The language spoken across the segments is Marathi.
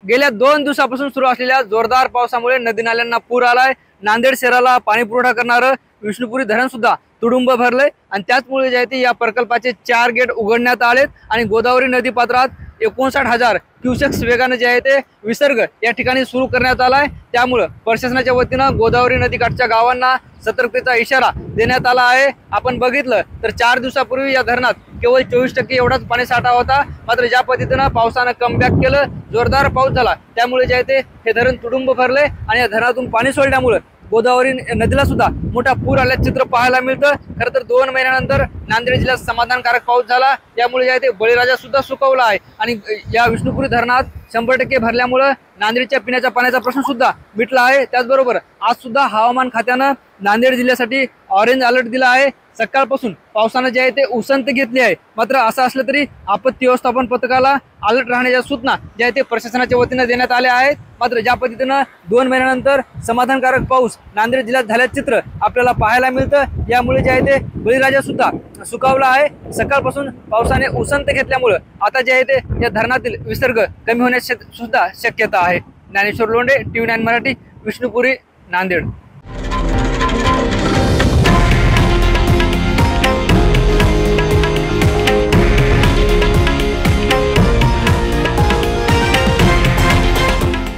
गेल्या 2 दिवसापासून सुरू असलेल्या जोरदार पावसामुळे नदी नाल्यांना पूर आलाय। नांदेड शहराला पाणी पुरवठा करणारं विष्णुपुरी धरण सुद्धा तुडुंब भरलंय आणि त्याचमुळे जे आहे ते या प्रकल्पाचे 4 गेट उघडण्यात आलेत आणि गोदावरी नदी पात्रात 59,000 क्युसेक्स वेगाने जे आहे ते विसर्ग या ठिकाणी सुरू करण्यात आलाय। त्यामुळे प्रशासनाच्या वतीनं गोदावरी नदीकाठच्या गावांना सतर्कतेचा इशारा देण्यात आला आहे। आपण बघितलं तर 4 दिवसापूर्वी या धरणात केवळ 24% एवढाच पाणीसाठा होता, मात्र ज्या पद्धतीनं पावसानं कमबॅक केलं, जोरदार पाऊस झाला, त्यामुळे जे आहे ते हे धरण तुडुंब भरले आणि या धरणातून पाणी सोडल्यामुळे गोदावरी नदीला सुद्धा मोठा पूर आल्याचं चित्र पाहायला मिळतं। खरं तर 2 महिन्यानंतर नांदेड जिल्ह्यात समाधानकारक पाऊस झाला, त्यामुळे जे आहे ते बळीराजा सुद्धा सुकवला आहे आणि या विष्णुपुरी धरणात 100% भरल्यामुळे नांदेडच्या पिण्याच्या पाण्याचा प्रश्न सुद्धा मिटला आहे। त्याचबरोबर आज सुद्धा हवामान खात्यानं नांदेड जिल्ह्यासाठी ऑरेंज अलर्ट दिला आहे। सकाळपासून पावसानं जे आहे ते उसंत घेतली आहे, मात्र असं असलं तरी आपत्ती व्यवस्थापन पथकाला अलर्ट राहण्याच्या सूचना ज्या ते प्रशासनाच्या वतीनं देण्यात आल्या आहेत। मात्र ज्या पद्धतीनं 2 महिन्यानंतर समाधानकारक पाऊस नांदेड जिल्ह्यात झाल्याचं चित्र आपल्याला पाहायला मिळतं, यामुळे जे आहे ते बळीराजा सुद्धा सुकावला आहे। सकाळपासून पावसाने उसंत घेतल्यामुळे आता जे आहे ते या धरणातील विसर्ग कमी होण्याची सुद्धा शक्यता आहे। ज्ञानेश्वर लोंढे, TV9 मराठी, विष्णुपुरी, नांदेड।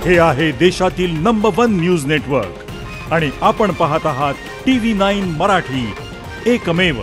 हे आहे देशातील नंबर 1 न्यूज नेटवर्क आणि आपण पाहत आहात TV9 मराठी, एकमेव।